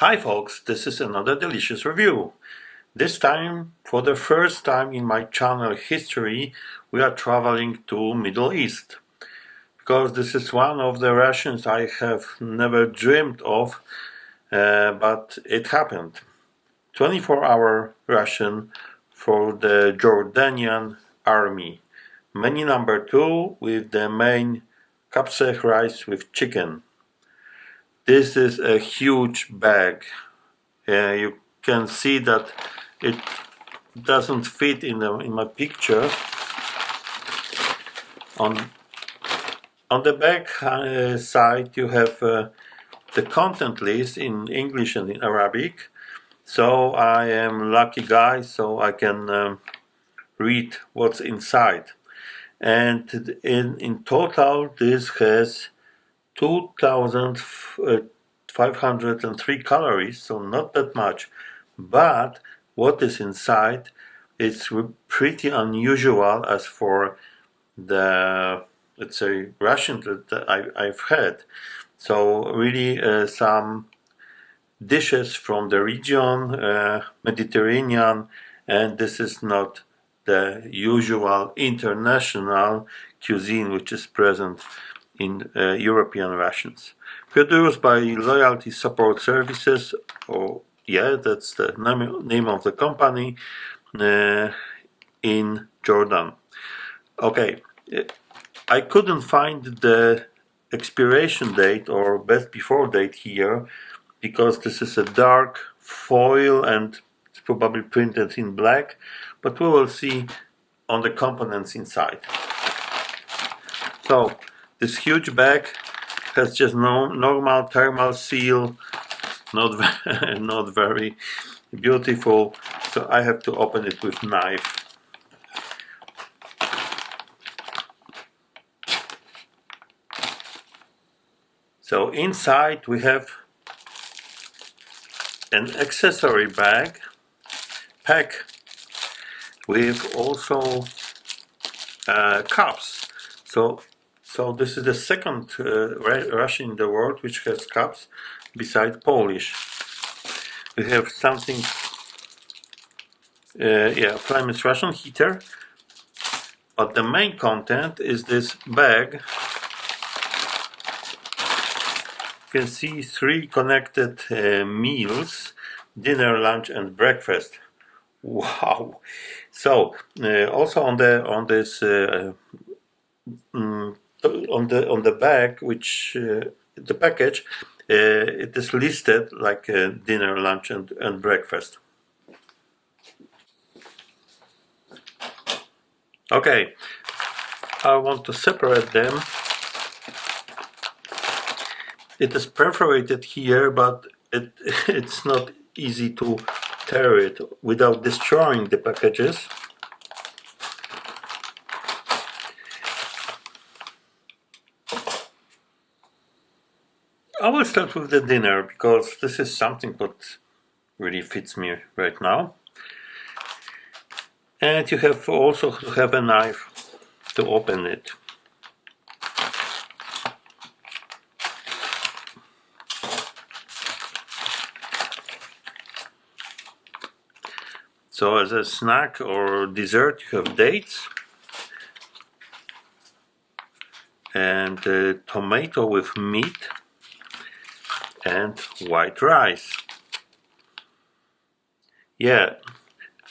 Hi folks, this is another delicious review. This time, for the first time in my channel history, we are traveling to Middle East. Because this is one of the rations I have never dreamed of, but it happened. 24-hour ration for the Jordanian army. Menu number 2 with the main packahe rice with chicken. This is a huge bag. You can see that it doesn't fit in my picture. On the back side you have the content list in English and in Arabic. So I am lucky guy, so I can read what's inside. And in total this has 2,503 calories, so not that much. But what is inside is pretty unusual as for the, let's say, ration that I've had. So really some dishes from the region, Mediterranean, and this is not the usual international cuisine which is present in European rations. Produced by Loyalty Support Services, or yeah, that's the name of the company, in Jordan. Okay, I couldn't find the expiration date or best before date here because this is a dark foil and it's probably printed in black, but we will see on the components inside. So this huge bag has just normal thermal seal, not very beautiful, so I have to open it with knife. So inside we have an accessory pack with also cups. So this is the second ration in the world which has cups beside Polish. We have something, flameless ration heater, but the main content is this bag. You can see 3 connected meals: dinner, lunch, and breakfast. Wow! So also on the bag, which the package, it is listed like dinner, lunch, and breakfast. Okay, I want to separate them. It is perforated here, but it's not easy to tear it without destroying the packages. I will start with the dinner because this is something that really fits me right now. And you have also to have a knife to open it. So as a snack or dessert you have dates and tomato with meat and white rice. Yeah,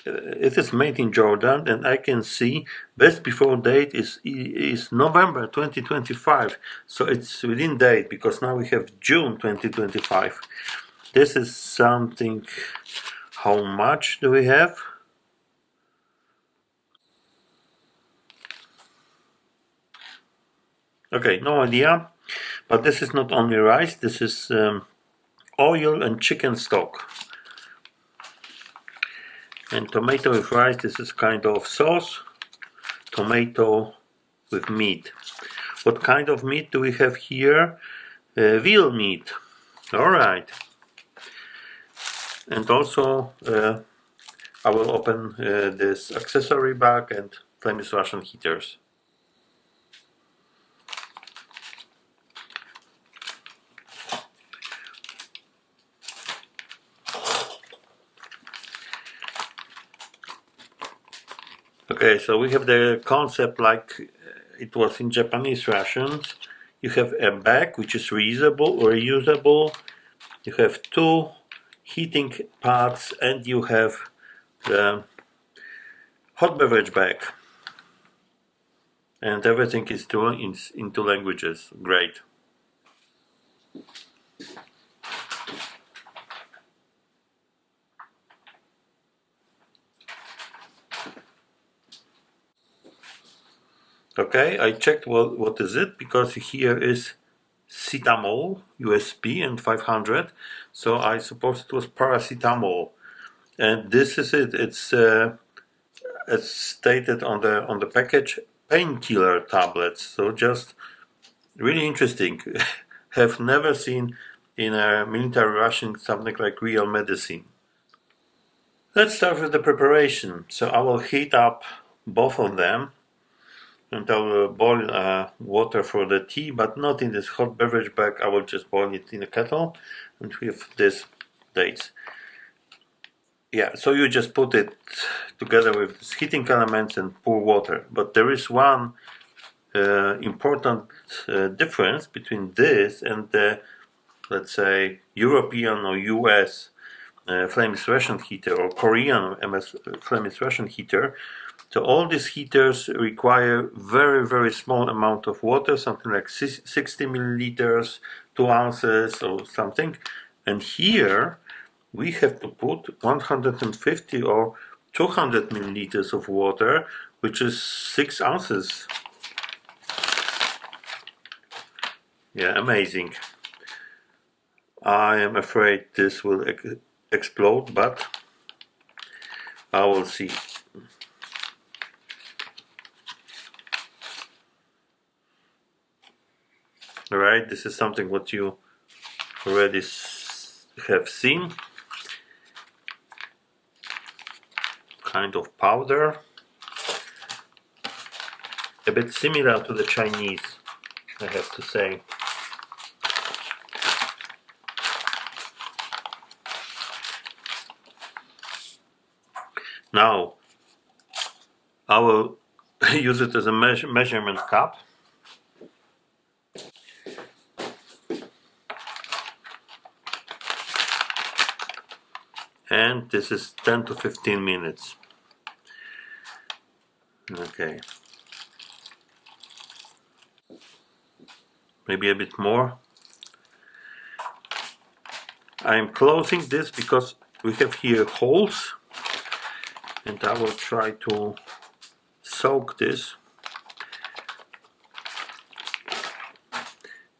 it is made in Jordan, and I can see best before date is November 2025, so it's within date because now we have June 2025. This is something. How much do we have? Okay, no idea, but this is not only rice, this is oil and chicken stock. And tomato with rice, this is kind of sauce. Tomato with meat. What kind of meat do we have here? Veal meat. Alright. And also I will open this accessory bag and flameless ration heaters. Okay, so we have the concept like it was in Japanese rations. You have a bag which is reusable. You have two heating pads, and you have the hot beverage bag. And everything is in two languages. Great. Okay, I checked what is it, because here is cetamol, USB, and 500. So I suppose it was paracetamol. And this is it. It's stated on the package, painkiller tablets. So just really interesting. Have never seen in a military ration something like real medicine. Let's start with the preparation. So I will heat up both of them, and I will boil water for the tea, but not in this hot beverage bag. I will just boil it in a kettle, and with this dates. Yeah, so you just put it together with these heating elements and pour water. But there is one important difference between this and the, let's say, European or US flameless ration heater, or Korean flameless ration heater. So all these heaters require very small amount of water, something like 60 milliliters, 2 ounces or something. And here we have to put 150 or 200 milliliters of water, which is 6 ounces. Yeah, amazing. I am afraid this will explode, but I will see. Alright, this is something what you already have seen. Kind of powder. A bit similar to the Chinese, I have to say. Now, I will use it as a measurement cup. And this is 10 to 15 minutes. Okay. Maybe a bit more. I am closing this because we have here holes, and I will try to soak this.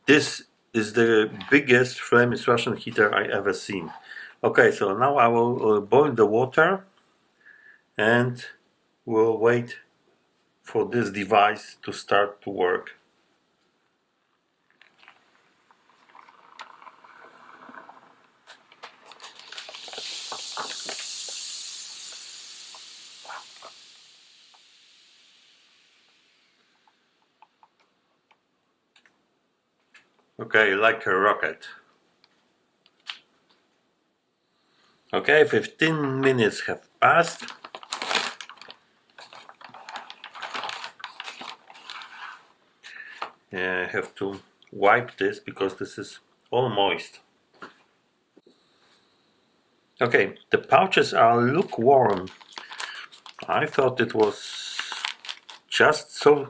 This is the biggest flameless ration heater I ever seen. Okay, so now I will boil the water, and we'll wait for this device to start to work. Okay, like a rocket. Okay, 15 minutes have passed. I have to wipe this because this is all moist. Okay, the pouches are lukewarm. I thought it was just so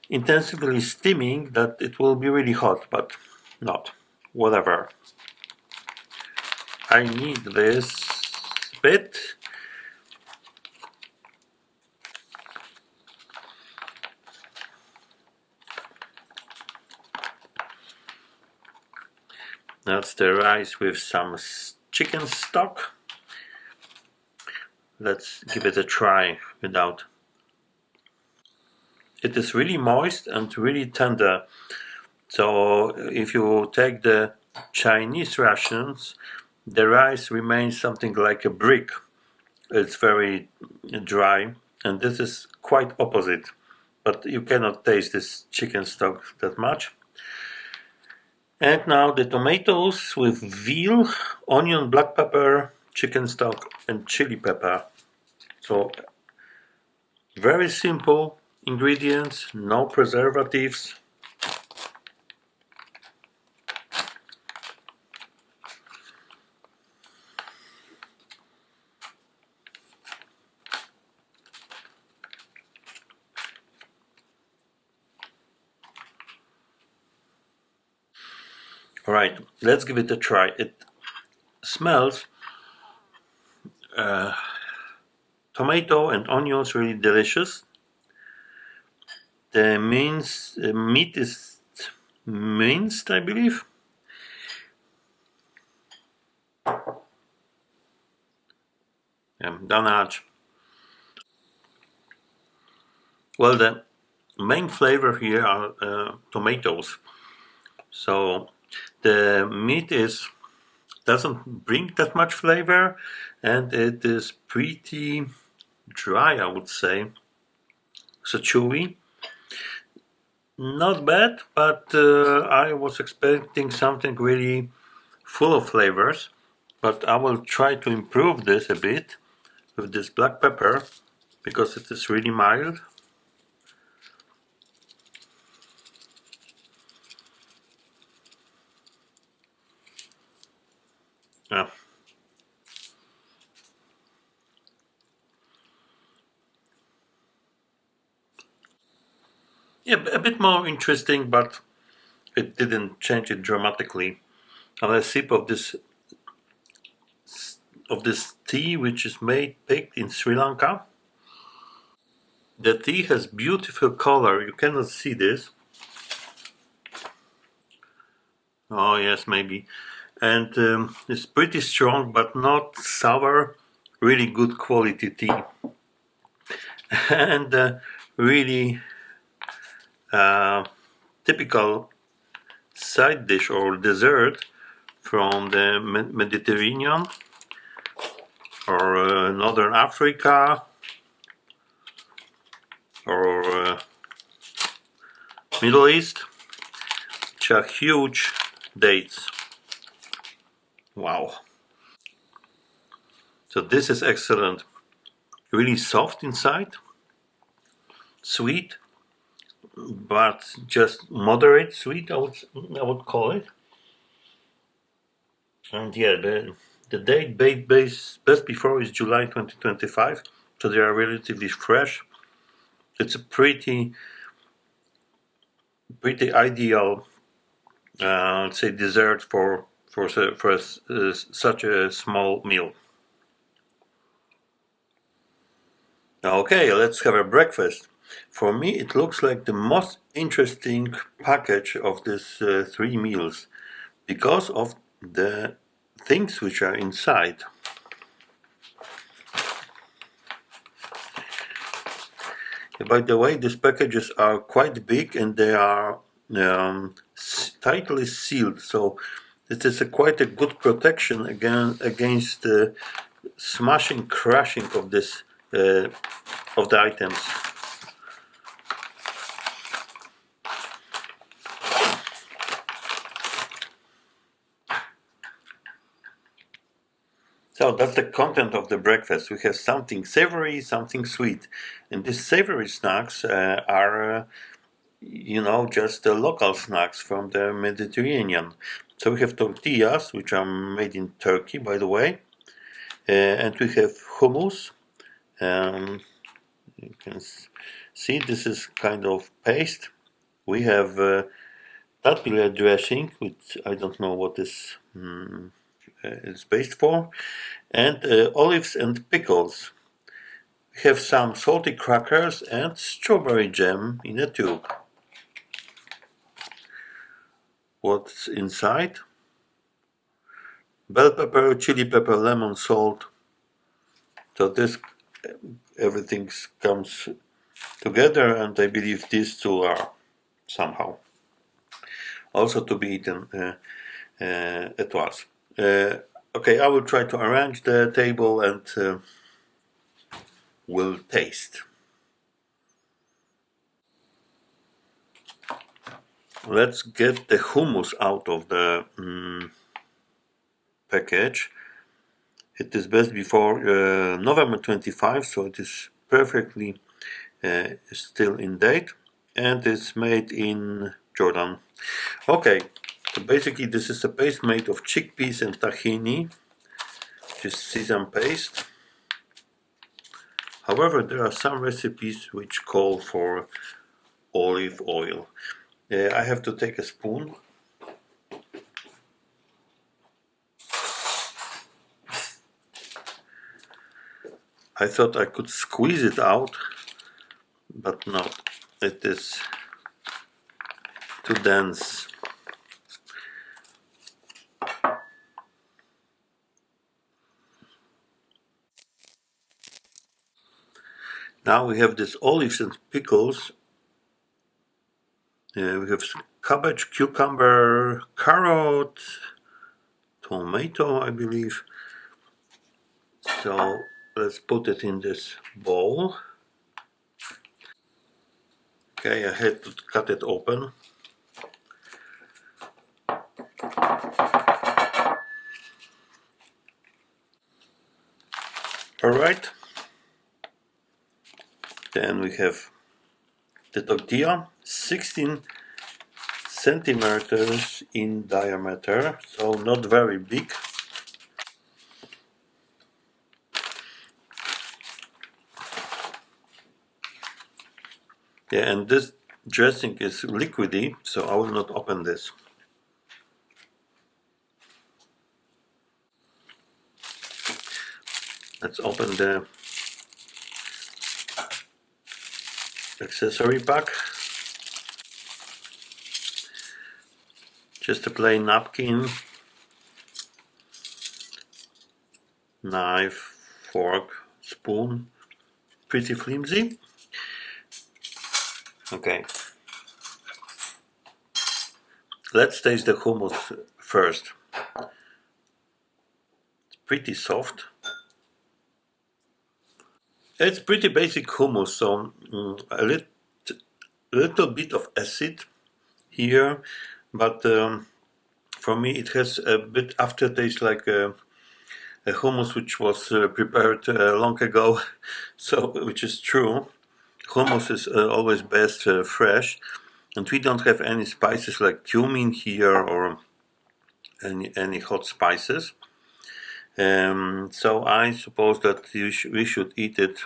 intensively steaming that it will be really hot, but not. Whatever. I need this bit. That's the rice with some chicken stock. Let's give it a try without. It is really moist and really tender. So if you take the Chinese rations, the rice remains something like a brick. It's very dry, and this is quite opposite. But you cannot taste this chicken stock that much. And now the tomatoes with veal, onion, black pepper, chicken stock, and chili pepper. So Very simple ingredients, no preservatives. Alright, let's give it a try. It smells tomato and onions, really delicious. The meat is minced, I believe. Danach. Well, the main flavor here are tomatoes. So the meat doesn't bring that much flavor, and it is pretty dry, I would say. So chewy. Not bad, but I was expecting something really full of flavors. But I will try to improve this a bit with this black pepper because it is really mild. Yeah. Yeah, a bit more interesting, but it didn't change it dramatically. And a sip of this tea, which is baked in Sri Lanka. The tea has beautiful color. You cannot see this. Oh yes, maybe. And it's pretty strong, but not sour. Really good quality tea, and really typical side dish or dessert from the Mediterranean or Northern Africa or Middle East. Which are huge dates. Wow. So this is excellent. Really soft inside, sweet, but just moderate sweet, I would call it. And yeah, the date best before is July 2025, so they are relatively fresh. It's a pretty ideal, let's say, dessert for such a small meal. Okay, let's have a breakfast. For me, it looks like the most interesting package of these three meals because of the things which are inside. By the way, these packages are quite big and they are tightly sealed, so it is quite a good protection against the smashing, crashing of this of the items. So that's the content of the breakfast. We have something savory, something sweet, and these savory snacks are, just local snacks from the Mediterranean. So we have tortillas, which are made in Turkey, by the way, and we have hummus. You can see this is kind of paste. We have tortilla dressing, which I don't know what this is based for, and olives and pickles. We have some salty crackers and strawberry jam in a tube. What's inside? Bell pepper, chili pepper, lemon, salt. So this everything comes together, and I believe these two are somehow also to be eaten at once. Okay, I will try to arrange the table and will taste. Let's get the hummus out of the package. It is best before November 25, so it is perfectly is still in date, and it's made in Jordan. Okay, so basically this is a paste made of chickpeas and tahini, which is sesame paste. However, there are some recipes which call for olive oil. I have to take a spoon. I thought I could squeeze it out, but no, it is too dense. Now we have these olives and pickles. We have cabbage, cucumber, carrot, tomato, I believe. So let's put it in this bowl. Okay, I had to cut it open. Alright. Then we have the tortilla, 16 centimeters in diameter, so not very big. Yeah, and this dressing is liquidy, so I will not open this. Let's open the accessory pack. Just a plain napkin, knife, fork, spoon, pretty flimsy. Okay, let's taste the hummus first. It's pretty soft. It's pretty basic hummus, so a little bit of acid here, but for me it has a bit aftertaste like a hummus which was prepared long ago, so which is true. Hummus is always best fresh, and we don't have any spices like cumin here or any hot spices. So I suppose that we should eat it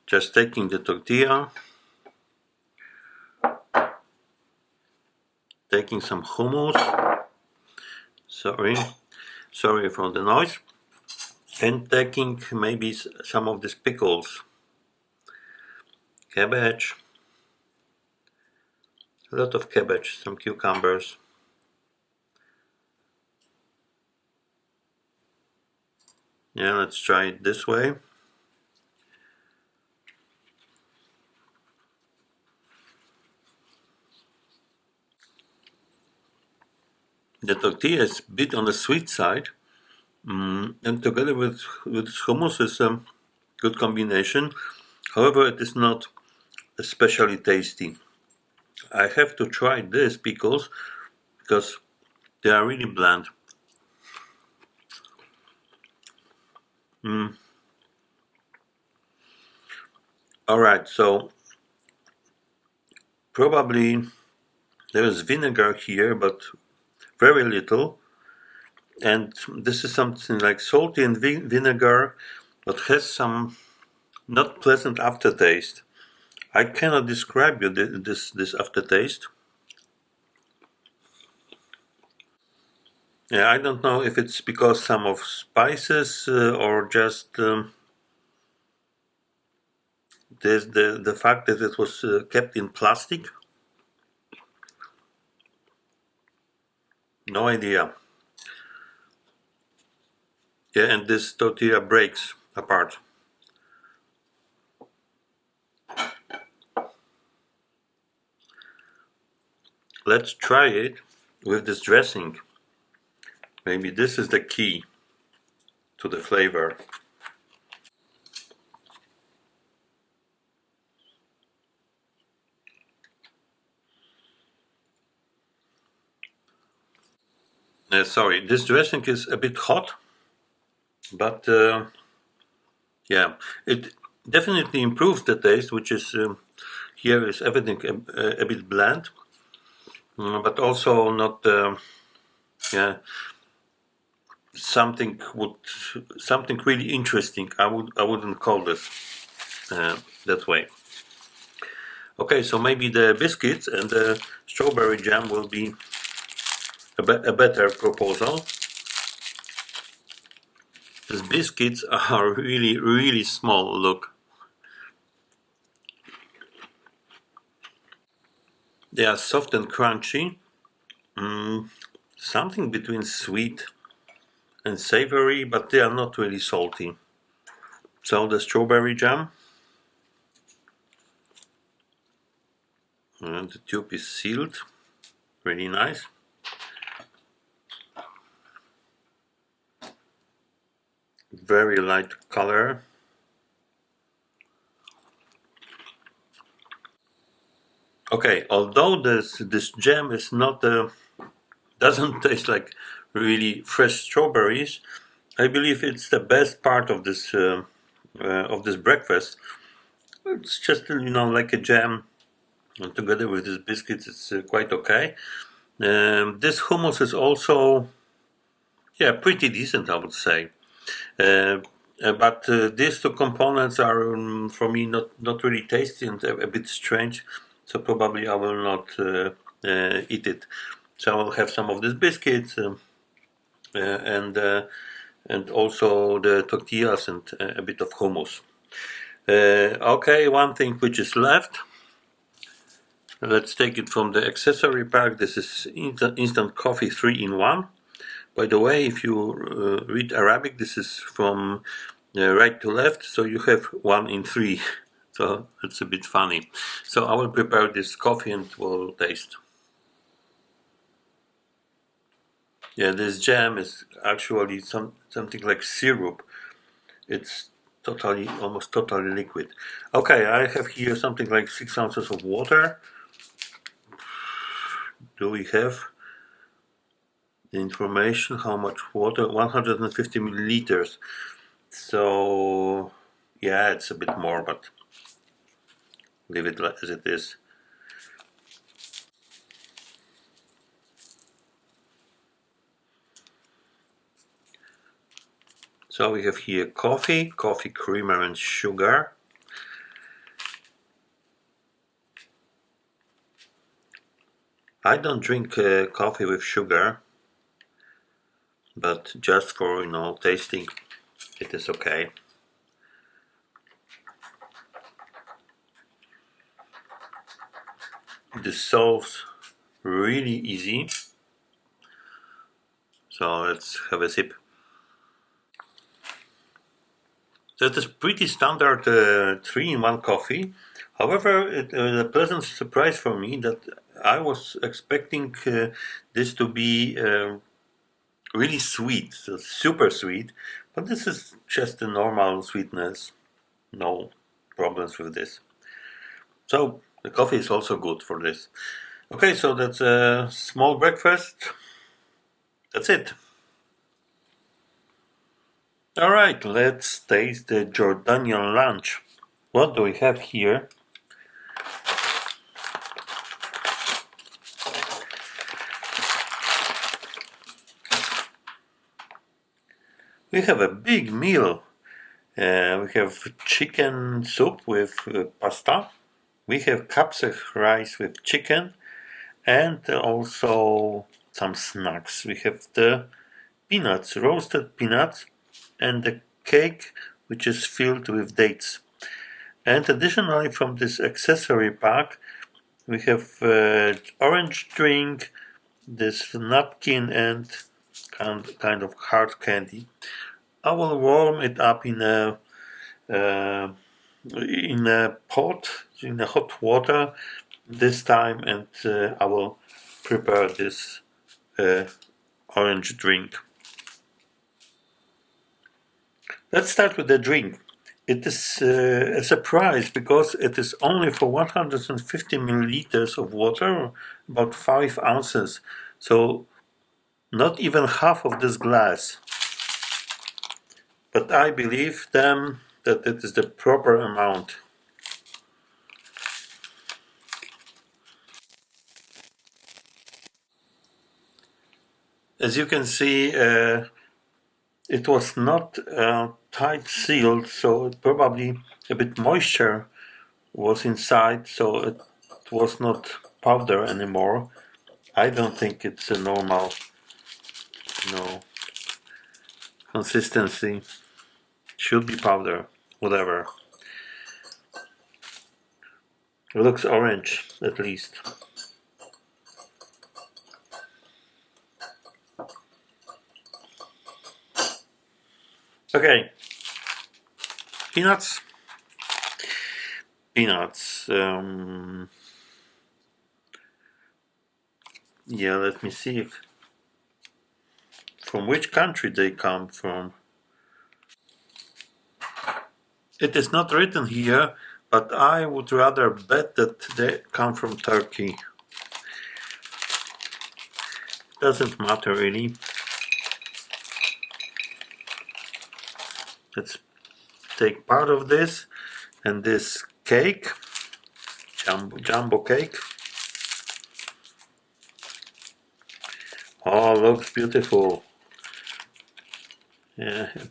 just taking the tortilla, taking some hummus, sorry for the noise, and taking maybe some of these pickles, cabbage, a lot of cabbage, some cucumbers. Yeah, let's try it this way. The tortilla is a bit on the sweet side, and together with hummus is a good combination. However, it is not especially tasty. I have to try these pickles because they are really bland. Alright, so probably there is vinegar here, but very little. And this is something like salty and vinegar, but has some not pleasant aftertaste. I cannot describe you this aftertaste. Yeah, I don't know if it's because some of spices or just the fact that it was kept in plastic. No idea. Yeah, and this tortilla breaks apart. Let's try it with this dressing. Maybe this is the key to the flavor. Sorry, this dressing is a bit hot, but Yeah, it definitely improves the taste, which is here is everything a bit bland, but also not yeah something would something really interesting. I wouldn't call this that way. Okay, so maybe the biscuits and the strawberry jam will be a better proposal. These biscuits are really small. Look, they are soft and crunchy. Something between sweet and savory, but they are not really salty. So the strawberry jam, and the tube is sealed, really nice. Very light color. Okay, although this jam is not doesn't taste like really fresh strawberries, I believe it's the best part of this breakfast. It's just like a jam, and together with these biscuits, it's quite okay. This hummus is also pretty decent, I would say. Uh, but these two components are for me not really tasty and a bit strange, so probably I will not eat it. So I will have some of these biscuits and also the tortillas and a bit of hummus. Okay, one thing which is left. Let's take it from the accessory pack. This is instant coffee 3-in-1. By the way, if you read Arabic, this is from right to left, so you have 1 in 3. So it's a bit funny. So I will prepare this coffee and we'll taste. Yeah, this jam is actually something like syrup. It's almost totally liquid. Okay, I have here something like 6 ounces of water. Do we have the information? How much water? 150 milliliters. So, yeah, it's a bit more, but leave it as it is. So we have here coffee creamer and sugar. I don't drink coffee with sugar, but just for tasting, it is okay. This solves really easy. So let's have a sip. That is pretty standard 3-in-1 coffee. However, it a pleasant surprise for me that I was expecting this to be really sweet, so super sweet, but this is just a normal sweetness. No problems with this. So the coffee is also good for this. Okay, so that's a small breakfast. That's it. Alright, let's taste the Jordanian lunch. What do we have here? We have a big meal. We have chicken soup with pasta. We have kapsech rice with chicken and also some snacks. We have the peanuts, roasted peanuts, and the cake which is filled with dates. And additionally, from this accessory pack, we have orange drink, this napkin, and kind of hard candy. I will warm it up in a pot, in a hot water this time, and I will prepare this orange drink. Let's start with the drink. It is a surprise because it is only for 150 milliliters of water, about 5 ounces. So not even half of this glass. But I believe them that it is the proper amount. As you can see, it was not tight sealed, so probably a bit moisture was inside, so it was not powder anymore. I don't think it's a normal, consistency. Should be powder, whatever. It looks orange, at least. Okay, peanuts. Yeah, let me see from which country they come from. It is not written here, but I would rather bet that they come from Turkey. Doesn't matter really. Let's take part of this and this cake, jumbo cake. Oh, looks beautiful. Yeah, a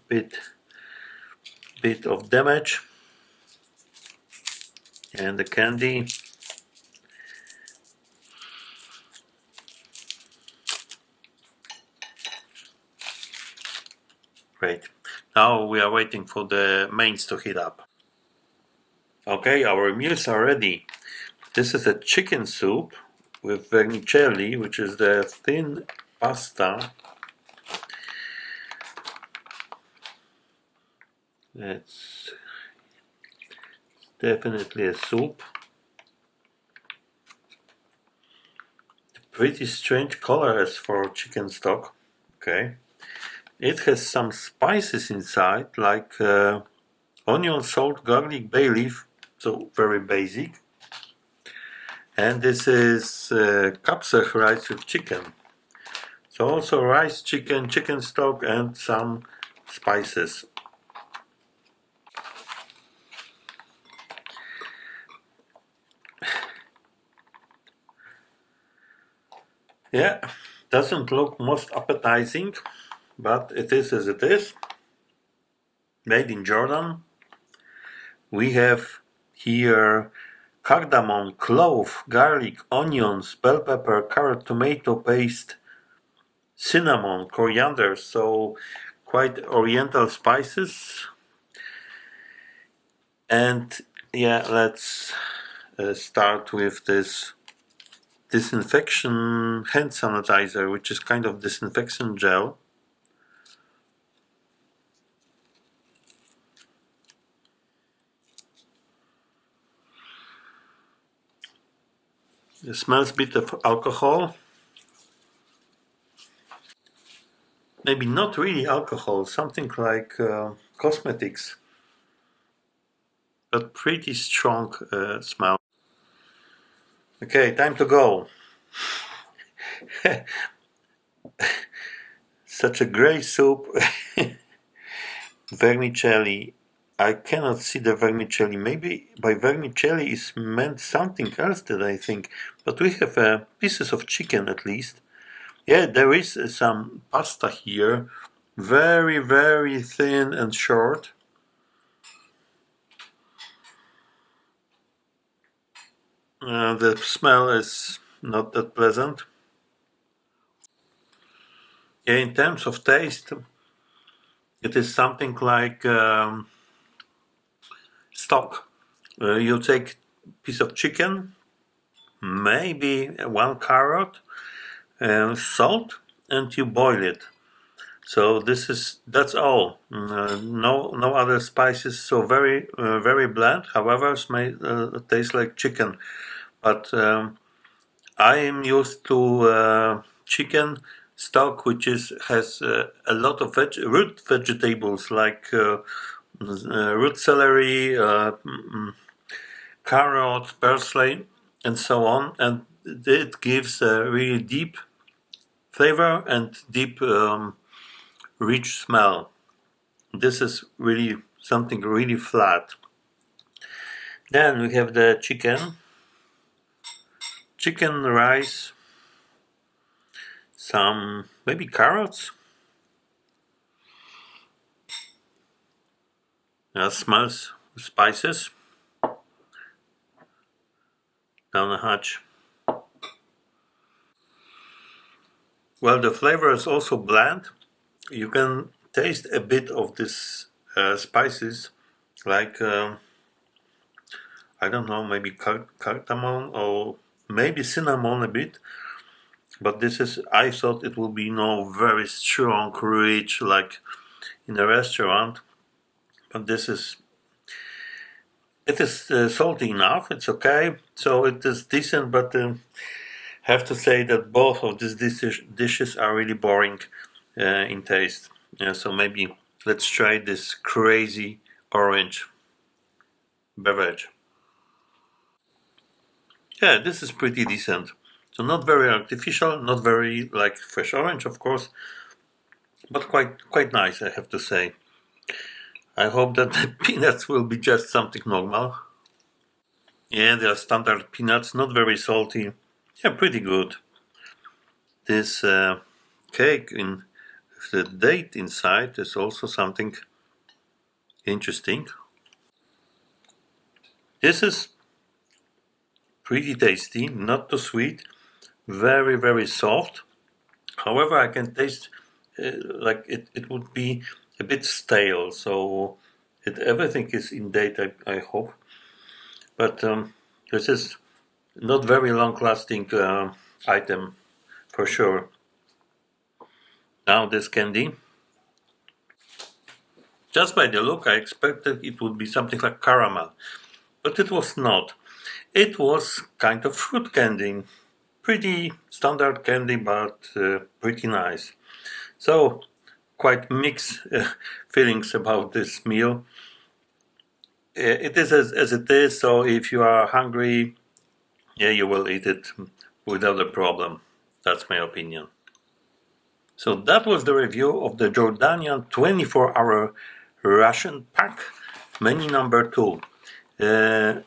bit of damage. And the candy. Great. Now we are waiting for the mains to heat up. Okay, our meals are ready. This is a chicken soup with vermicelli, which is the thin pasta. It's definitely a soup. Pretty strange color as for chicken stock. Okay. It has some spices inside, like onion, salt, garlic, bay leaf, so very basic. And this is kapsach rice with chicken. So also rice, chicken stock, and some spices. Yeah, doesn't look most appetizing, but it is as it is. Made in Jordan. We have here cardamom, clove, garlic, onions, bell pepper, carrot, tomato paste, cinnamon, coriander, so quite oriental spices. And yeah, let's start with this disinfection hand sanitizer, which is kind of disinfection gel. It smells a bit of alcohol. Maybe not really alcohol, something like cosmetics, but pretty strong smell. Okay, time to go. Such a grey soup. Vermicelli. I cannot see the vermicelli. Maybe by vermicelli is meant something else that I think. But we have pieces of chicken at least. Yeah, there is some pasta here. Very, very thin and short. The smell is not that pleasant. Yeah, in terms of taste, it is something like stock. You take a piece of chicken, maybe one carrot, salt, and you boil it. So that's all. No other spices. So very bland. However, it may taste like chicken. But I am used to chicken stock, which has a lot of root vegetables like root celery, carrot, parsley, and so on, and it gives a really deep flavor and deep, rich smell. This is really something really flat. Then we have the chicken rice, some maybe carrots. Smells spices down the hatch. Well, the flavor is also bland. You can taste a bit of this spices, like I don't know, maybe cardamom or maybe cinnamon a bit. But this is, I thought it will be very strong, rich, like in a restaurant. But this is, it is salty enough. It's okay. So it is decent, but have to say that both of these dishes are really boring in taste. So maybe let's try this crazy orange beverage. Yeah, this is pretty decent. So not very artificial, not very like fresh orange, of course, but quite nice, I have to say. I hope that the peanuts will be just something normal. Yeah, they are standard peanuts, not very salty. Yeah, pretty good. This cake in the date inside is also something interesting. This is pretty tasty, not too sweet, very soft. However, I can taste like it would be a bit stale, so everything is in date, I hope. But this is not very long-lasting item for sure. Now this candy. Just by the look, I expected it would be something like caramel, but it was not. It was kind of fruit candy. Pretty standard candy, but pretty nice. So, quite mixed feelings about this meal. It is as it is, so if you are hungry, yeah, you will eat it without a problem. That's my opinion. So that was the review of the Jordanian 24-hour ration pack, menu number 2. It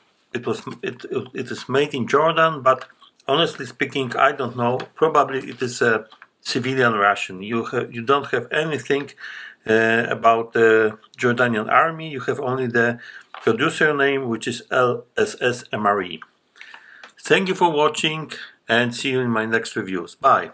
is made in Jordan, but honestly speaking, I don't know. Probably it is a civilian ration. You don't have anything about the Jordanian army. You have only the producer name, which is LSS MRE. Thank you for watching, and see you in my next reviews. Bye.